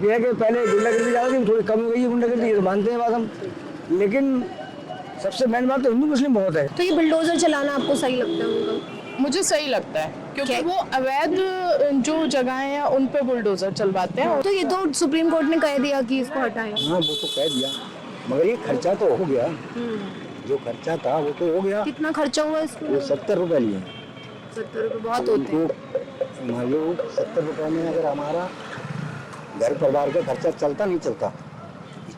ये है कि पहले गुंडागर्दी ज़्यादा थी, थोड़ी कम हो गई है गुंडागर्दी, ये तो मानते हैं बात हम, लेकिन सबसे मेन बात तो हिंदू मुस्लिम बहुत है। तो ये बुलडोजर चलाना आपको सही लगता है उनका? मुझे सही लगता है क्योंकि वो अवैध जो जगहें हैं उन पे बुलडोजर चलवाते हैं। तो ये तो सुप्रीम कोर्ट ने कह दिया कि इसको हटाएं। हाँ वो तो कह दिया, मगर ये खर्चा तो हो गया, जो खर्चा था वो तो हो गया। कितना खर्चा हुआ इसको? वो 70 रुपये लिए, 70 रुपये बहुत होते हैं। मान लो 70 रुपये में अगर हमारा घर परिवार का खर्चा चलता नहीं चलता,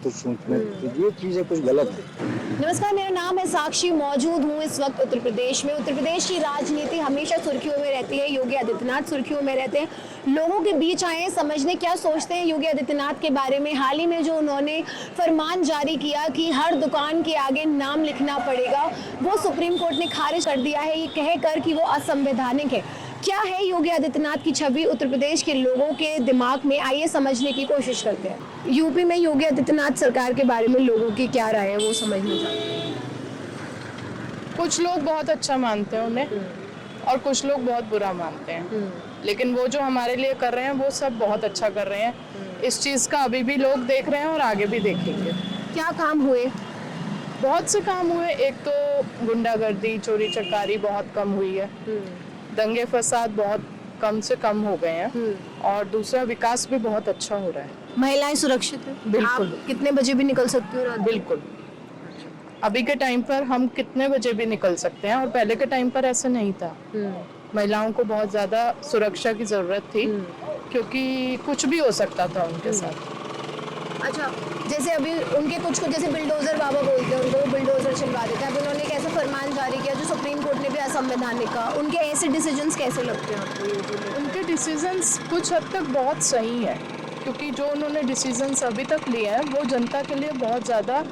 तो सोचने ये चीज़ें कुछ गलत है। नमस्कार, मेरा नाम है साक्षी, मौजूद हूँ इस वक्त उत्तर प्रदेश में। उत्तर प्रदेश की राजनीति हमेशा सुर्खियों में रहती है, योगी आदित्यनाथ सुर्खियों में रहते हैं। लोगों के बीच आए समझने क्या सोचते हैं योगी आदित्यनाथ के बारे में। हाल ही में जो उन्होंने फरमान जारी किया कि हर दुकान के आगे नाम लिखना पड़ेगा, वो सुप्रीम कोर्ट ने खारिज कर दिया है, ये कहकर कि वो असंवैधानिक है। क्या है योगी आदित्यनाथ की छवि उत्तर प्रदेश के लोगों के दिमाग में, आइए समझने की कोशिश करते हैं। यूपी में योगी आदित्यनाथ सरकार के बारे में लोगों की क्या राय है, वो समझना चाहते हैं। कुछ लोग बहुत अच्छा मानते हैं उन्हें और कुछ लोग बहुत बुरा मानते हैं, लेकिन वो जो हमारे लिए कर रहे हैं वो सब बहुत अच्छा कर रहे हैं। इस चीज़ का अभी भी लोग देख रहे हैं और आगे भी देखेंगे। क्या काम हुए? बहुत से काम हुए। एक तो गुंडागर्दी, चोरी चकारी बहुत कम हुई है, दंगे फसाद बहुत कम से कम हो गए हैं, और दूसरा विकास भी बहुत अच्छा हो रहा है। महिलाएं सुरक्षित है? बिल्कुल। आप कितने बजे भी निकल सकती हो रात? बिल्कुल, अभी के टाइम पर हम कितने बजे भी निकल सकते हैं, और पहले के टाइम पर ऐसा नहीं था। महिलाओं को बहुत ज़्यादा सुरक्षा की ज़रूरत थी, क्योंकि कुछ भी हो सकता था उनके साथ। अच्छा, जैसे अभी उनके कुछ जैसे बुलडोजर बाबा बोलते हैं उनको, वो बुलडोजर चलवा देते हैं। अब उन्होंने एक ऐसा फरमान जारी किया जो सुप्रीम कोर्ट ने भी असंवैधानिक कहा। उनके ऐसे डिसीजंस कैसे लगते हैं आपको? उनके डिसीजंस कुछ हद तक बहुत सही है, क्योंकि जो उन्होंने डिसीजंस अभी तक लिए हैं वो जनता के लिए बहुत ज़्यादा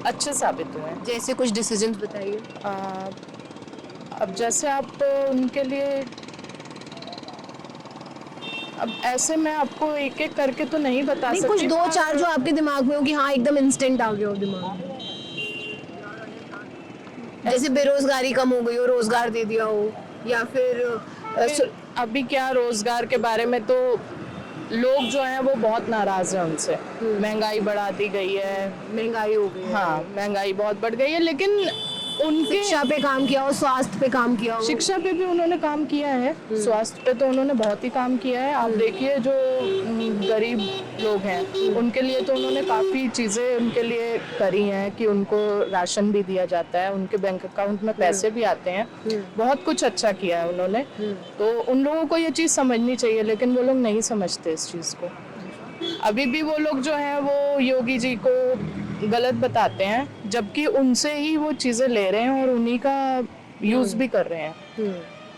अच्छे साबित हुए हैं। जैसे कुछ डिसीजंस बताइए। अब जैसे आप उनके लिए, अब ऐसे मैं आपको एक एक करके तो नहीं बता नहीं, सकती। कुछ दो चार जो आपके दिमाग में हो कि हाँ एकदम इंस्टेंट आ गया हो दिमाग में। जैसे बेरोजगारी कम हो गई हो, रोजगार दे दिया हो, या फिर अभी क्या रोजगार के बारे में तो लोग जो हैं वो बहुत नाराज हैं उनसे। महंगाई बढ़ा दी गई है, महंगाई हो गई है। हाँ महंगाई बहुत बढ़ गई है, लेकिन उनके शिक्षा पे काम किया हो, स्वास्थ्य पे काम किया हो। शिक्षा पे भी उन्होंने काम किया है, स्वास्थ्य पे तो उन्होंने बहुत ही काम किया है। आप देखिए जो गरीब लोग हैं उनके लिए तो उन्होंने काफ़ी चीज़ें उनके लिए करी हैं, कि उनको राशन भी दिया जाता है, उनके बैंक अकाउंट में पैसे भी आते हैं। बहुत कुछ अच्छा किया है उन्होंने, तो उन लोगों को ये चीज़ समझनी चाहिए, लेकिन वो लोग नहीं समझते इस चीज़ को। अभी भी वो लोग जो हैं वो योगी जी को गलत बताते हैं, जबकि उनसे ही वो चीज़ें ले रहे हैं और उन्हीं का यूज़ भी कर रहे हैं,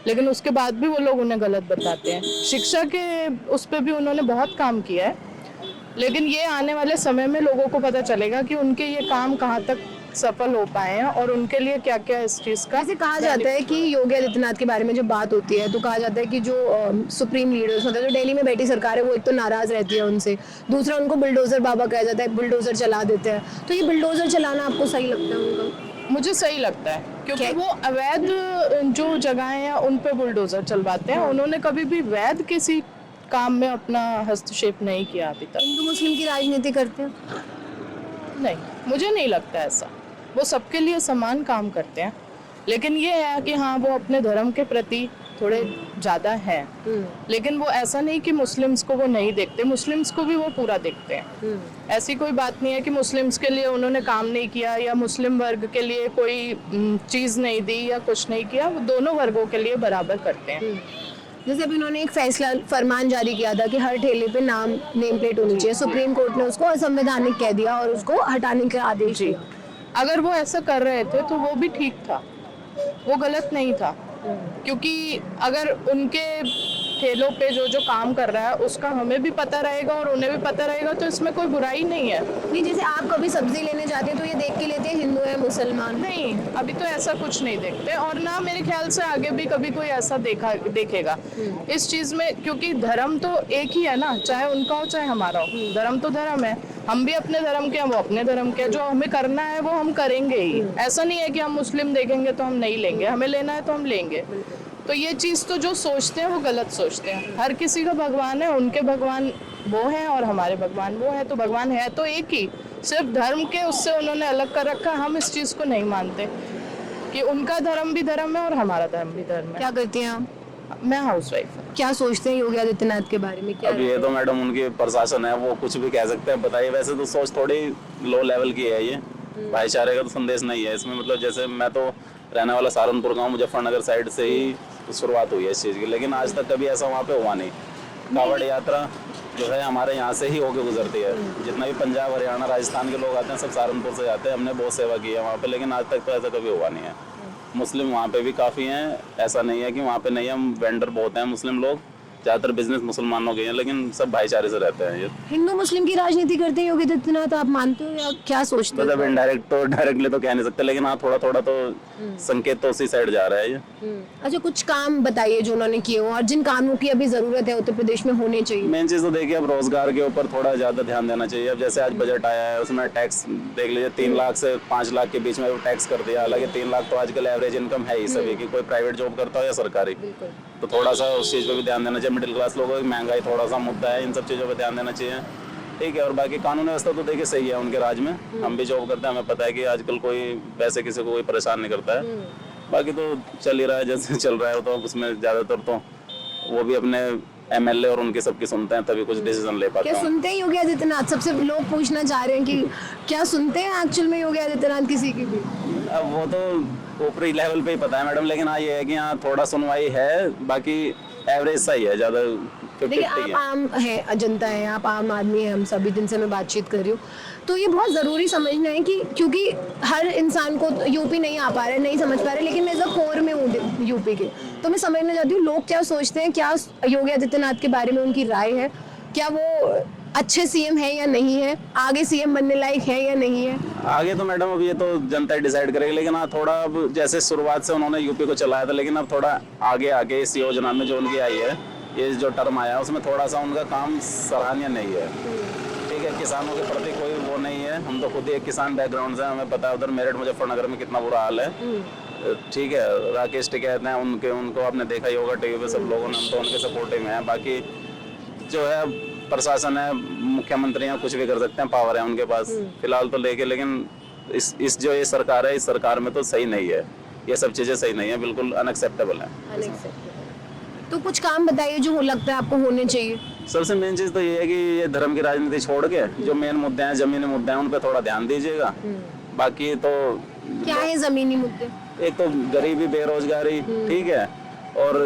लेकिन उसके बाद भी वो लोग उन्हें गलत बताते हैं। शिक्षा के उस पर भी उन्होंने बहुत काम किया है, लेकिन ये आने वाले समय में लोगों को पता चलेगा कि उनके ये काम कहाँ तक सफल हो पाए हैं और उनके लिए क्या क्या इस चीज़ का। ऐसे कहा जाता है कि योगी आदित्यनाथ के बारे में जब बात होती है तो कहा जाता है कि जो सुप्रीम लीडर्स होते हैं, जो दिल्ली में बैठी सरकार है, वो एक तो नाराज रहती है उनसे, दूसरा उनको बुलडोजर बाबा कहा जाता है, बुलडोजर चला देते हैं। तो ये बुलडोजर चलाना आपको सही लगता है उनका? मुझे सही लगता है, क्योंकि वो अवैध जो जगहें हैं उन पे बुलडोजर चलवाते हैं। उन्होंने कभी भी वैध किसी काम में अपना हस्तक्षेप नहीं किया अभी तक। हिंदू मुस्लिम की राजनीति करते हैं? नहीं, मुझे नहीं लगता ऐसा। वो सबके लिए समान काम करते हैं, लेकिन ये है कि हाँ वो अपने धर्म के प्रति थोड़े ज़्यादा हैं, लेकिन वो ऐसा नहीं कि मुस्लिम्स को वो नहीं देखते, मुस्लिम्स को भी वो पूरा देखते हैं। ऐसी कोई बात नहीं है कि मुस्लिम्स के लिए उन्होंने काम नहीं किया या मुस्लिम वर्ग के लिए कोई चीज़ नहीं दी या कुछ नहीं किया। वो दोनों वर्गों के लिए बराबर करते हैं। जैसे अभी उन्होंने एक फैसला फरमान जारी किया था कि हर ठेले पे नेम प्लेट होनी चाहिए, सुप्रीम कोर्ट ने उसको असंवैधानिक कह दिया और उसको हटाने का आदेश दिया। अगर वो ऐसा कर रहे थे तो वो भी ठीक था, वो गलत नहीं था, क्योंकि अगर उनके ठेलों पे जो जो काम कर रहा है उसका हमें भी पता रहेगा और उन्हें भी पता रहेगा, तो इसमें कोई बुराई नहीं है। नहीं, जैसे आप कभी सब्जी लेने जाते हैं तो ये देख के लेते हैं हिंदू है मुसलमान? नहीं, अभी तो ऐसा कुछ नहीं देखते, और ना मेरे ख्याल से आगे भी कभी कोई ऐसा देखेगा इस चीज़ में, क्योंकि धर्म तो एक ही है ना, चाहे उनका हो चाहे हमारा हो। धर्म तो धर्म है, हम भी अपने धर्म के हैं, वो अपने धर्म के हैं। जो हमें करना है वो हम करेंगे ही। ऐसा नहीं है कि हम मुस्लिम देखेंगे तो हम नहीं लेंगे, हमें लेना है तो हम लेंगे। तो ये चीज़ तो जो सोचते हैं वो गलत सोचते हैं। हर किसी का भगवान है, उनके भगवान वो हैं और हमारे भगवान वो हैं, तो भगवान है तो एक ही, सिर्फ धर्म के उससे उन्होंने अलग कर रखा। हम इस चीज़ को नहीं मानते कि उनका धर्म भी धर्म है और हमारा धर्म भी धर्म है। क्या करती हैं आप? मैं हाउस वाइफ हूँ। क्या सोचते हैं योगी आदित्यनाथ के बारे में? क्या अब ये तो मैडम उनकी प्रशासन है, वो कुछ भी कह सकते हैं। बताइए, वैसे तो सोच थोड़ी लो लेवल की है ये, भाईचारे का तो संदेश नहीं है इसमें। मतलब जैसे मैं तो रहने वाला सहारनपुर का हूँ, मुजफ्फरनगर साइड से ही शुरुआत हुई है इस चीज़ की, लेकिन आज तक कभी ऐसा वहाँ पे हुआ नहीं। कावड़ यात्रा जो है हमारे यहाँ से ही होके गुजरती है। जितना भी पंजाब, हरियाणा, राजस्थान के लोग आते हैं सब सहारनपुर से जाते हैं। हमने बहुत सेवा की है वहाँ पे, लेकिन आज तक तो ऐसा कभी हुआ नहीं है। मुस्लिम वहाँ पे भी काफ़ी हैं, ऐसा नहीं है कि वहाँ पे नहीं है। वेंडर बहुत हैं मुस्लिम लोग, ज़्यादातर बिजनेस मुसलमानों के हैं, लेकिन सब भाईचारे से रहते हैं ये। हिंदू मुस्लिम की राजनीति करते हैं योगी आदित्यनाथ, आप मानते हो या क्या सोचते हो? मतलब इनडायरेक्ट तो डायरेक्टली तो कह नहीं सकते, लेकिन हाँ थोड़ा थोड़ा तो संकेत तो उसी साइड जा रहा है ये। अच्छा, कुछ काम बताइए जो उन्होंने किए हो और जिन कामों की अभी जरूरत है उत्तर प्रदेश में होने चाहिए। मेन चीज़ तो देखिए, अब रोजगार के ऊपर थोड़ा ज़्यादा ध्यान देना चाहिए। अब जैसे आज बजट आया है, उसमें टैक्स देख लीजिए 3 लाख से 5 लाख के बीच में टैक्स कर दिया। हालांकि 3 लाख तो आजकल एवरेज इनकम है ही सभी की, कोई प्राइवेट जॉब करता हो या सरकारी। तो थोड़ा सा उस चीज़ पे भी ध्यान देना चाहिए। मिडिल क्लास लोगों की महंगाई थोड़ा सा मुद्दा है, इन सब चीज़ों पे ध्यान देना चाहिए। ठीक है, और बाकी कानून व्यवस्था तो देखिए सही है उनके राज में। हम भी जॉब करते हैं, हमें पता है कि आजकल कोई वैसे किसी को कोई परेशान नहीं करता है। बाकी तो चल ही रहा है जैसे चल रहा है, तो उसमें ज़्यादातर तो वो भी अपने MLA और उनकी सबकी सुनते हैं, तभी कुछ डिसीजन ले पाते क्या हैं। सुनते हैं योगी आदित्यनाथ? सबसे लोग पूछना चाह रहे हैं कि क्या सुनते हैं एक्चुअल में योगी आदित्यनाथ किसी की भी? अब वो तो ऊपरी लेवल पे ही पता है मैडम, लेकिन हाँ ये है कि हाँ थोड़ा सुनवाई है, बाकी एवरेज सही है, ज़्यादा 50-50 देखिए, आप है। आम है, जनता है, आप आम आदमी है, हम सभी दिन से मैं बातचीत कर रही हूँ, तो ये बहुत ज़रूरी समझना है कि क्योंकि हर इंसान को यूपी नहीं आ पा रहा है, नहीं समझ पा रहे, लेकिन मैं जब कोर में हूँ यूपी के, तो मैं समझना चाहती हूँ लोग क्या सोचते हैं, क्या योगी आदित्यनाथ के बारे में उनकी राय है, क्या वो अच्छे CM है या नहीं है, आगे CM बनने लायक है या नहीं है? आगे तो मैडम अब ये तो जनता ही डिसाइड करेगी, लेकिन हाँ थोड़ा अब जैसे शुरुआत से उन्होंने यूपी को चलाया था, लेकिन अब थोड़ा आगे आगे इस योजना में जो उनकी आई है, ये जो टर्म आया है, उसमें थोड़ा सा उनका काम सराहनीय नहीं है। ठीक है, किसानों के प्रति कोई वो नहीं है। हम तो खुद ही एक किसान बैकग्राउंड से, हमें पता है उधर मेरठ मुजफ्फरनगर में कितना बुरा हाल है। ठीक है, राकेश टिकैत हैं, उनको आपने देखा ही होगा टीवी पे सब लोगों ने, हम तो उनके सपोर्टिव में हैं। बाकी जो है प्रशासन है, मुख्यमंत्री हैं, कुछ भी कर सकते हैं, पावर है उनके पास फिलहाल तो लेके। लेकिन इस जो ये सरकार है, इस सरकार में तो सही नहीं है, ये सब चीज़ें सही नहीं है, बिल्कुल अनएक्सेप्टेबल है। तो कुछ काम बताइए जो लगता है आपको होने चाहिए। सबसे मेन चीज़ तो ये है कि ये धर्म की राजनीति छोड़ के जो मेन मुद्दे हैं, जमीनी मुद्दे हैं, उन पे थोड़ा ध्यान दीजिएगा। बाकी तो क्या है जमीनी मुद्दे? एक तो गरीबी, बेरोजगारी, ठीक है, और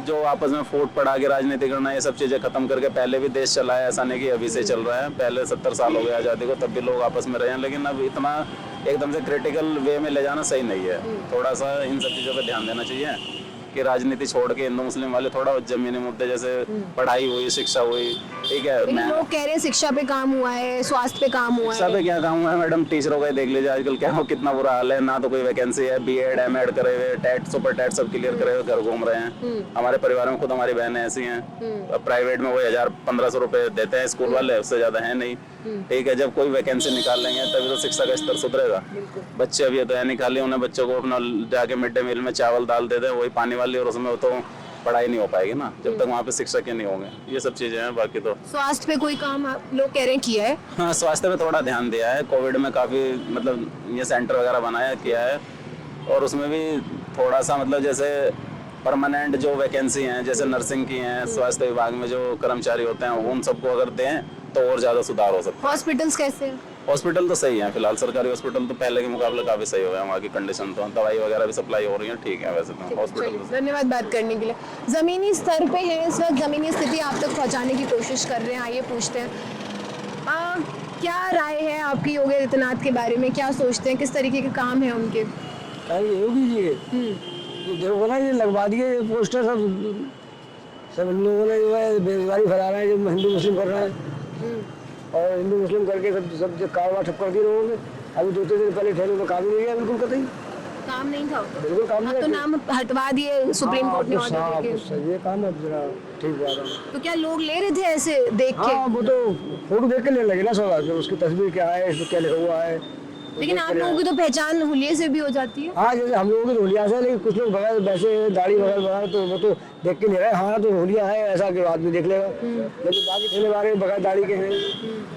जो आपस में फूट पड़ा के राजनीति करना, ये सब चीज़ें खत्म करके। पहले भी देश चला है, ऐसा नहीं कि अभी से चल रहा है, पहले 70 साल हो गए आज़ादी को, तब भी लोग आपस में रहे हैं, लेकिन अब इतना एकदम से क्रिटिकल वे में ले जाना सही नहीं है। थोड़ा सा इन सब चीज़ों पे ध्यान देना चाहिए कि राजनीति छोड़ के हिंदू मुस्लिम वाले थोड़ा जमीनी मुद्दे जैसे पढ़ाई हुई, शिक्षा हुई, ठीक है। लेकिन लोग कह रहे हैं शिक्षा पे काम हुआ है, स्वास्थ्य पे काम हुआ शिक्षा है। पे क्या काम हुआ है मैडम? टीचरों का ही देख लीजिए आजकल क्या हो, कितना बुरा हाल है। ना तो कोई वैकेंसी है, B.Ed M.Ed करे हुए, टेट सुपर टेट सब क्लियर करे हुए घर घूम रहे हैं। हमारे परिवार में खुद हमारी बहनें ऐसी हैं, प्राइवेट में वही 1000-1500 रुपए देते हैं स्कूल वाले, उससे ज्यादा है नहीं। ठीक है, जब कोई वैकेंसी निकाल लेंगे तभी तो शिक्षा का स्तर सुधरेगा। बच्चे अभी तो है नहीं, खाली उन्हें बच्चों को अपना जाके मिड डे मील में चावल दाल दे दें, वही पानी वाली, और उसमें तो पढ़ाई नहीं हो पाएगी ना जब तक वहाँ पे शिक्षक ही नहीं होंगे। ये सब चीजें हैं। बाकी तो स्वास्थ्य पे कोई काम आप लोग कह रहे हैं किया है? हाँ, स्वास्थ्य पे थोड़ा ध्यान दिया है। कोविड में काफी मतलब ये सेंटर वगैरह बनाया किया है, और उसमें भी थोड़ा सा मतलब जैसे परमानेंट जो वैकेंसी हैं, जैसे नर्सिंग की हैं, स्वास्थ्य विभाग में जो कर्मचारी होते हैं, उन सबको अगर दें तो और ज्यादा सुधार हो सकता है। हॉस्पिटल्स कैसे हैं? हॉस्पिटल तो सही है फिलहाल, सरकारी हॉस्पिटल तो पहले के मुकाबले काफी सही हो गया। वहाँ की कंडीशन तो, दवाई वगैरह भी सप्लाई हो रही है, ठीक है वैसे तो हॉस्पिटल। धन्यवाद बात करने के लिए। जमीनी स्तर पे है इस वक्त, जमीनी स्थिति आप तक पहुंचाने की कोशिश कर रहे हैं। आइए पूछते हैं क्या राय है आपकी योगी आदित्यनाथ के बारे में, क्या सोचते हैं, किस तरीके के काम है उनके? योगी जी देखो ना, ये लगवा दिए पोस्टर, सब लोगों ने जो है बेरोजगारी फैला रहे हैं, जो हिंदू मुस्लिम कर रहे हैं, और हिंदू मुस्लिम करके सब जो कारोबार ठप कर दिए लोगों ने। अभी 2-3 दिन पहले ठहरे में काम ही नहीं किया, बिल्कुल कतई काम नहीं था, बिल्कुल काम नहीं तो नाम हटवा दिए सुप्रीम कोर्ट ने ऑर्डर देके। सही है काम, अब जरा ठीक बात है। तो क्या लोग ले रहे थे ऐसे देख के? हाँ, वो तो फोटो देख के लेने लगे ना सवाल, उसकी तस्वीर क्या है, इसमें क्या लिखा हुआ है, लेकिन आप लोगों की तो पहचान हुलिये से भी हो जाती है। हाँ, जैसे हम लोगों की तो होलिया से, लेकिन कुछ लोग बगैर वैसे दाढ़ी बगैर बगैर तो वो तो देख के नहीं रहे, हाँ तो होलिया है ऐसा कि आदमी देख लेगा। लेकिन बाकी ठेले वाले बगैर दाढ़ी के हैं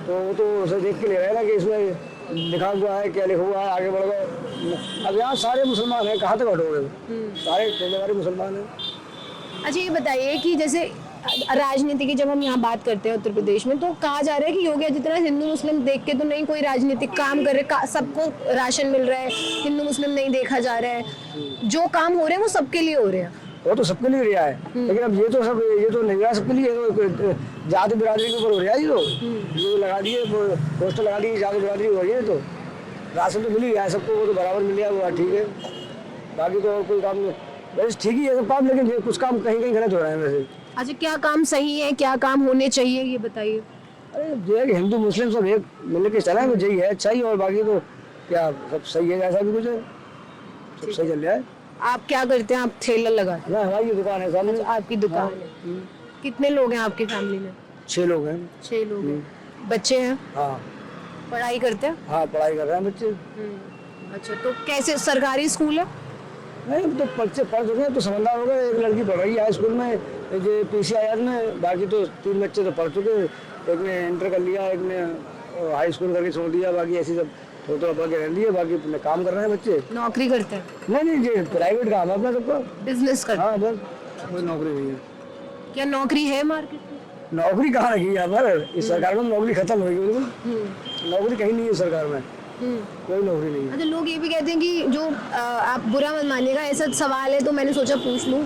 तो वो तो उसे देख के नहीं रहे ना कि इसमें लिखा हुआ है क्या लिखा हुआ है, आगे बढ़ गए। अब यहाँ सारे मुसलमान हैं, कहाँ तक हटोगे, सारे ठेले वाले मुसलमान हैं। अच्छा ये बताइए कि जैसे राजनीति की जब हम यहाँ बात करते हैं उत्तर प्रदेश में, तो कहा जा रहा है कि योगी आदित्यनाथ हिंदू मुस्लिम देख के तो नहीं कोई राजनीतिक काम कर रहे, सबको राशन मिल रहा है, हिंदू मुस्लिम नहीं देखा जा रहा है, जो काम हो रहे हैं वो सबके लिए हो रहे हैं। वो तो सबके लिए रिया है, लेकिन अब ये तो नहीं रहा सबके लिए, जाति बिरादरी के ऊपर हो रहा है। ये लगा दिए पोस्टर लगा दिए, जाति बिरादरी हो रही है, तो राशन तो मिल ही रहा है सबको, वो तो बराबर मिल रहा है, वो ठीक है। बाकी तो और कोई काम नहीं, वैसे ठीक ही है सब काम, लेकिन ये कुछ काम कहीं कहीं गलत हो रहे हैं वैसे। अच्छा क्या काम सही है, क्या काम होने चाहिए, ये बताइए। अरे जो है कि हिंदू मुस्लिम सब एक मिल के चला है, तो यही है अच्छा ही, और बाकी तो क्या सब सही है, ऐसा भी कुछ है, सब सही चल रहा है। आप क्या करते हैं? आप ठेला लगाते हैं? ना हमारी दुकान है सामने। आपकी दुकान है। कितने लोग हैं आपकी फैमिली में? 6 लोग हैं। 6 लोग हैं। बच्चे हैं? हाँ पढ़ाई करते हैं? हाँ, पढ़ाई कर रहे हैं बच्चे। अच्छा तो कैसे, सरकारी स्कूल है? नहीं तो बच्चे पढ़ चुके हैं तो समझदार हो गए। एक लड़की पढ़ रही है हाई स्कूल में, जो PCIR में, बाकी तो 3 बच्चे तो पढ़ चुके, एक ने इंटर कर लिया, एक ने हाई स्कूल करके छोड़ दिया, बाकी ऐसी सब थोड़ा पढ़ के रह लिए, बाकी अपने काम कर रहे हैं बच्चे। नौकरी करते हैं? नहीं ये प्राइवेट काम है अपना सबका, बिजनेस करते हैं? हाँ बस, कोई नौकरी नहीं है। क्या नौकरी है मार्केट में? नौकरी कहाँ रखी है यहाँ पर, इस सरकार में नौकरी खत्म हो गई बिल्कुल, नौकरी कहीं नहीं है सरकार में, कोई नौकरी नहीं है। अच्छा लोग ये भी कहते हैं कि जो आप बुरा मत मानिएगा, ऐसा सवाल है तो मैंने सोचा पूछ लूं,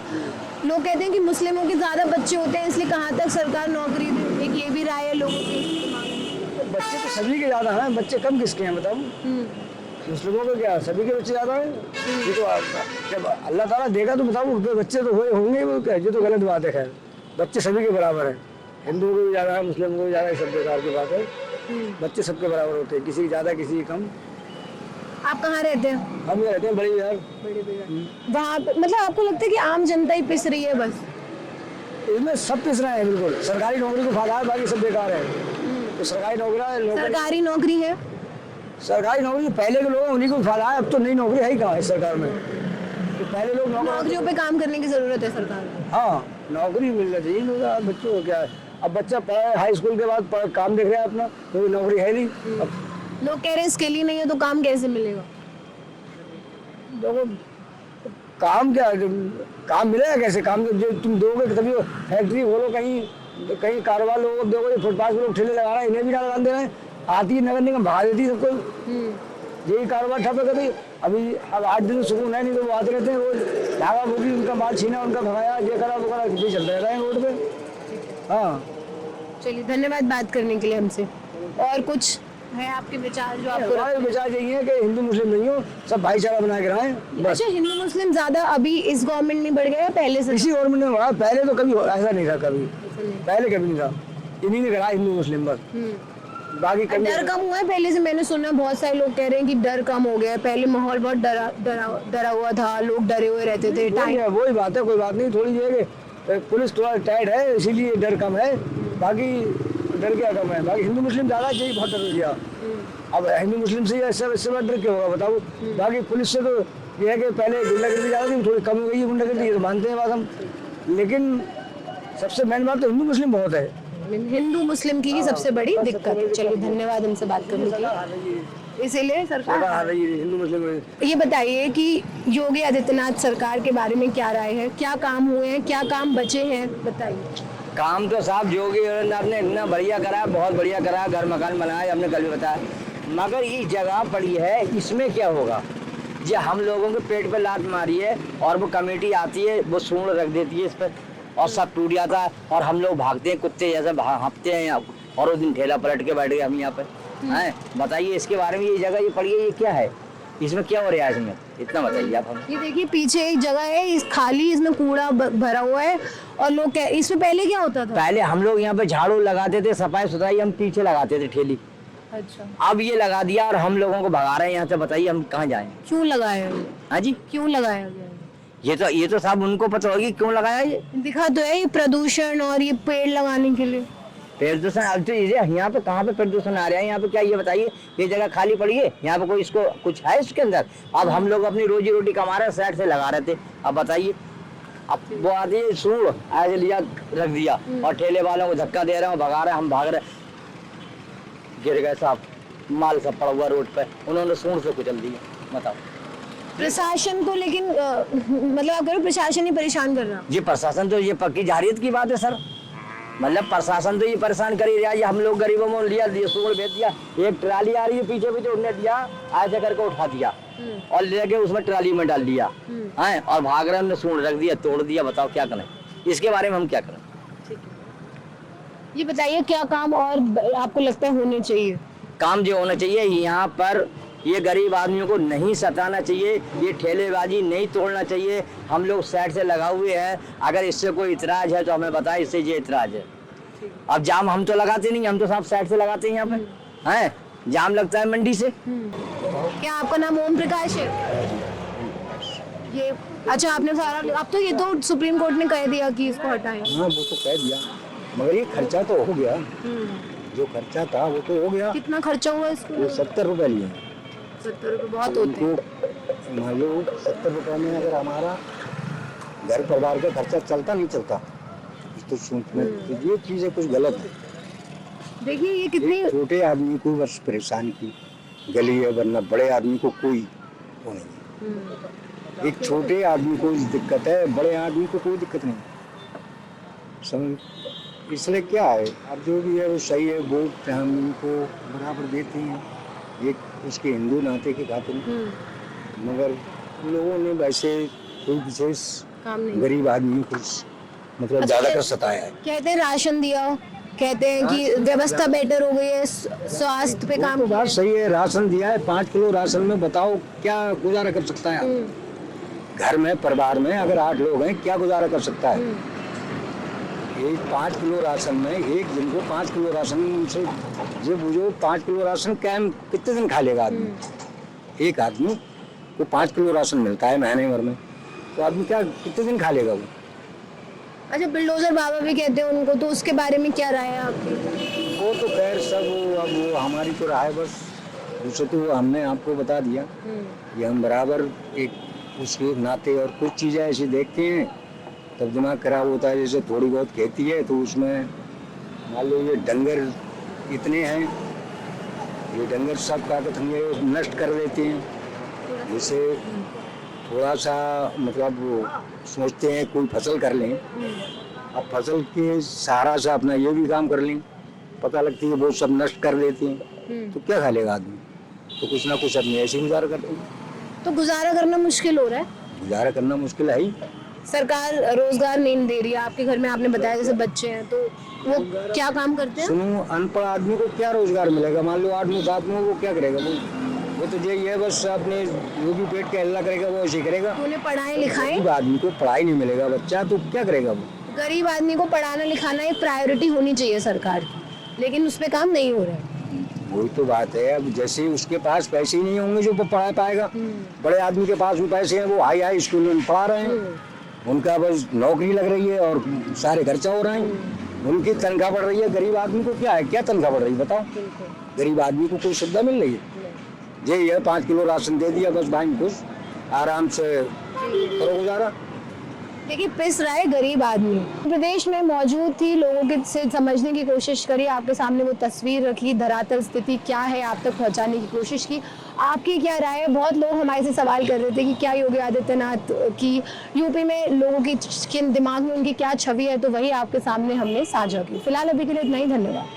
लोग कहते हैं कि मुस्लिमों के ज्यादा बच्चे होते हैं इसलिए कहाँ तक सरकार नौकरी दे, एक ये भी राय है लोगों की। बच्चे तो सभी के ज्यादा हैं, बच्चे कम किसके हैं बताओ, मुस्लिमों के क्या, सभी के बच्चे ज्यादा हैं। ये तो जब अल्लाह ताला देगा तो बताओ बच्चे तो होंगे, वो क्या, ये तो गलत बात है। खैर बच्चे सभी के बराबर हैं, हिंदुओं को भी ज्यादा है, मुस्लिमों को भी ज्यादा है, सब बेकार की बात है। बच्चे सबके बराबर होते हैं, किसी की ज्यादा किसी की कम। आप कहाँ रहते हैं? हम रहते हैं बड़ी बिहार। वहाँ मतलब आपको लगता है कि आम जनता ही पिस रही है बस? इसमें सब पिस रहे हैं बिल्कुल, सरकारी नौकरी को फायदा है, बाकी सब बेकार है। तो सरकारी सरकारी नौकरी है, सरकारी नौकरी पहले के लोग उन्हीं को फायदा है, अब तो नई नौकरी है ही कहाँ है सरकार में, तो पहले लोग नौकरियों पे काम करने की जरूरत है सरकार को। हाँ नौकरी मिलना चाहिए बच्चों को, क्या है अब बच्चा पढ़ा हाई स्कूल के बाद काम देख रहा है अपना, कोई नौकरी है नहीं। अब लोग कह रहे हैं स्किल ही नहीं है तो काम कैसे मिलेगा? देखो काम क्या, काम मिलेगा कैसे, काम जो तुम दोगे तभी, फैक्ट्री खोलो कहीं कारोबार लोगों को दोगे, फुटपाथ पे लोग ठेले लगा रहे हैं, इन्हें भी ना लगा दे रहे हैं, आती है नगर निगम भगा देती है सबको, यही कारोबार ठप है कभी। अभी अब 8 दिन सुकून है, नहीं तो वो आते रहते हैं रोज, धागा भूखी, उनका माल छीना, उनका भगाया, ये करा वो करा, ये चलते रहता है रोड पे। हाँ चलिए धन्यवाद बात करने के लिए हमसे। और कुछ है आपके विचार जो आपको? हमारे विचार यही है कि हिंदू मुस्लिम नहीं हो, सब भाईचारा बना के रहें बस। अच्छा हिंदू मुस्लिम ज्यादा अभी इस गवर्नमेंट में बढ़ गया पहले से? इसी गवर्नमेंट में बढ़ा, पहले तो कभी ऐसा नहीं था, कभी पहले कभी नहीं था, इन्हीं ने करा हिंदू मुस्लिम बस, बाकी कभी। डर कम हुआ है पहले से? मैंने सुना बहुत सारे लोग कह रहे हैं कि डर कम हो गया है, पहले माहौल बहुत डरा हुआ था, लोग डरे हुए रहते थे। वही बात है, कोई बात नहीं, थोड़ी जो है पुलिस थोड़ा टाइट है इसीलिए डर कम है, बाकी डर क्या कम है, बाकी हिंदू मुस्लिम ज्यादा यही बहुत डर हो गया। अब हिंदू मुस्लिम से इससे बड़ा डर क्या होगा बताओ, बाकी पुलिस से तो ये है कि पहले गुंडागर्दी ज्यादा थी, थोड़ी कम हो गई है गुंडागर्दी, ये तो मानते हैं बात हम, लेकिन सबसे मेन बात तो हिंदू मुस्लिम बहुत है, हिंदू मुस्लिम की ही सबसे बड़ी दिक्कत है। चलिए धन्यवाद हमसे बात करने के लिए। इसीलिए सरकार आ रही है हिंदू मुस्लिम। ये बताइए कि योगी आदित्यनाथ सरकार के बारे में क्या राय है, क्या काम हुए हैं, क्या काम बचे हैं, बताइए। काम तो साहब योगी आदित्यनाथ ने इतना बढ़िया करा, बहुत बढ़िया करा, घर मकान बनाया, हमने कल भी बताया, मगर ये जगह पड़ी है, इसमें क्या होगा, ये हम लोगों के पेट पे लात मारी है, और वो कमेटी आती है, वो सूंड रख देती है इस पर, और सब टूट जाता है, और हम लोग भागते हैं कुत्ते जैसे हाँपते हैं, और उस दिन ठेला पलट के बैठ गए हम यहाँ पे हैं। बताइए इसके बारे में, ये जगह ये पड़ी है, ये क्या है, इसमें क्या हो रहा है, इसमें इतना बताइए आप हमें। ये देखिए पीछे एक जगह है, इस खाली, इसमें कूड़ा भरा हुआ है, और लोग इसमें पहले क्या होता था? पहले हम लोग यहाँ पे झाड़ू लगाते थे, सफाई सुथराई हम पीछे लगाते थे ठेली, अच्छा अब ये लगा दिया और हम लोगों को भगा रहे हैं यहाँ से, बताइए हम कहाँ जाएं। क्यों लगाया? हाँ जी, क्यों लगाया गया? ये तो साहब उनको पता होगी क्यों लगाया ये। दिखा तो है ये प्रदूषण और ये पेड़ लगाने के लिए। प्रदूषण अब तो यहाँ पे कहाँ पे प्रदूषण आ रहा है? यहाँ पे क्या ये बताइए, ये जगह खाली पड़ी है, यहाँ पे कोई इसको कुछ है इसके अंदर? अब हम लोग अपनी रोजी रोटी कमा रहे हैं, साइड से लगा रहे थे, अब बताइए। अब वो आती है सूढ़ आज लिया रख दिया और ठेले वालों को धक्का दे रहे हैं, भगा रहे हैं, हम भाग रहे, गिर गए साहब, माल सब पड़ा हुआ रोड पे, उन्होंने सूढ़ से कुचल दिया। बताओ प्रशासन को, लेकिन मतलब आप कह रहे हो प्रशासन ही परेशान कर रहा है। जी प्रशासन तो ये पक्की जाहिरियत की बात है सर, मतलब प्रशासन तो ये परेशान कर ही रहा है। ये हम लोग गरीबों में लिया सूढ़ भेज दिया, एक ट्राली आ रही है पीछे पीछे, उन्होंने दिया ऐसे करके उठा दिया और लेके उसमें ट्राली में डाल दिया है और भाग रहे, हमने सूढ़ रख दिया, तोड़ दिया। बताओ क्या करें, इसके बारे में हम क्या करें? ये बताइए क्या काम और आपको लगता है होने चाहिए? काम जो होना चाहिए यहाँ पर, ये गरीब आदमियों को नहीं सताना चाहिए, ये ठेलेबाजी नहीं तोड़ना चाहिए। हम लोग साइड से लगा हुए हैं, अगर इससे कोई इतराज है तो हमें बताए, इससे ये इतराज है। अब जाम हम तो लगाते नहीं, हम तो सब साइड से लगाते हैं। यहाँ पे हैं जाम लगता है मंडी से। क्या आपका नाम ओम प्रकाश है? ये अच्छा, आपने सारा, अब तो ये तो सुप्रीम कोर्ट ने कह दिया कि इसको हटाएं। हाँ वो तो कह दिया, मगर ये खर्चा तो हो गया, जो खर्चा था वो तो हो गया। कितना खर्चा हुआ इसको? वो 70 रुपए लिए, 70 रुपए बहुत होते हैं। मान लो 70 रुपए में अगर हमारा घर परिवार का खर्चा चलता नहीं चलता, तो सोचने तो ये चीजें कुछ गलत है। देखिए ये कितनी, एक छोटे आदमी को बस परेशानी की गली है, वरना बड़े आदमी को कोई वो नहीं है। एक छोटे आदमी को दिक्कत है, बड़े आदमी को कोई दिक्कत नहीं समझ। इसलिए क्या है, अब जो भी है वो सही है, वोट हम उनको बराबर देते हैं एक उसके हिंदू नाते के खातिर, मगर लोगों ने वैसे कोई विशेष काम नहीं। गरीब आदमी को मतलब ज्यादा कर सताया है। कहते हैं राशन दिया, कहते हैं कि व्यवस्था बेटर हो गई है, स्वास्थ्य पे काम तो बात किया। सही है, राशन दिया है, 5 किलो राशन में बताओ क्या गुजारा कर सकता है आदमी? घर में परिवार में अगर 8 लोग हैं, क्या गुजारा कर सकता है? एक 5 किलो राशन में एक दिन को 5 किलो राशन से जो बुझो 5 किलो राशन कितने दिन खा लेगा आदमी? एक आदमी को 5 किलो राशन मिलता है महीने भर में, तो आदमी क्या कितने दिन खा लेगा वो? अच्छा, बुलडोजर बाबा भी कहते हैं उनको, तो उसके बारे में क्या राय है आपकी? वो तो खैर सब अब वो हमारी तो राय बस, दूसरे तो हमने आपको बता दिया कि हम बराबर एक उसके नाते, और कुछ चीज़ें ऐसी देखते हैं तब दिमाग खराब होता है। जैसे थोड़ी बहुत खेती है तो उसमें मान लो ये डंगर इतने हैं, ये डंगर सब का ये नष्ट कर देते हैं। जैसे थोड़ा सा मतलब वो सोचते हैं कोई फसल कर लें, अब फसल के सहारा से अपना ये भी काम कर लें, पता लगती है वो सब नष्ट कर देते हैं, तो क्या खा लेगा आदमी? तो कुछ ना कुछ अपनी ऐसे गुजारा करते हैं। तो गुजारा करना मुश्किल हो रहा है, गुजारा करना मुश्किल है ही। सरकार रोजगार नहीं दे रही है। आपके घर में आपने बताया जैसे बच्चे हैं, तो वो क्या काम करते हैं? सुनो, अनपढ़ आदमी को क्या रोजगार मिलेगा? मान लो आदमी साथ में, वो क्या करेगा? वो तो यही है बस अपने जो भी पेट के हल्ला करेगा वो ऐसे करेगा। तो उन्हें पढ़ाएं लिखाएं। गरीब आदमी को पढ़ाई नहीं मिलेगा बच्चा, तो क्या करेगा वो? गरीब आदमी को पढ़ाना लिखाना एक प्रायोरिटी होनी चाहिए सरकार की, लेकिन उस पर काम नहीं हो रहा है। वही तो बात है, अब जैसे उसके पास पैसे ही नहीं होंगे जो पढ़ा पाएगा। बड़े आदमी के पास भी पैसे हैं, वो हाई स्कूल में पढ़ा रहे हैं, उनका बस नौकरी लग रही है और सारे खर्चा हो रहे हैं, उनकी तनख्वाह बढ़ रही है। गरीब आदमी को क्या है, क्या तनख्वाह बढ़ रही है बताओ? गरीब आदमी को कोई सुविधा मिल रही है? यही है 5 किलो राशन दे दिया, बस भाई खुश, आराम से करो गुजारा। देखिए पिस रहा है गरीब आदमी। प्रदेश में मौजूद थी, लोगों के से समझने की कोशिश करी, आपके सामने वो तस्वीर रखी, धरातल स्थिति क्या है आप तक पहुंचाने की कोशिश की। आपकी क्या राय है? बहुत लोग हमारे से सवाल कर रहे थे कि क्या योगी आदित्यनाथ की यूपी में लोगों की दिमाग में उनकी क्या छवि है, तो वही आपके सामने हमने साझा की। फिलहाल अभी के लिए इतना ही, धन्यवाद।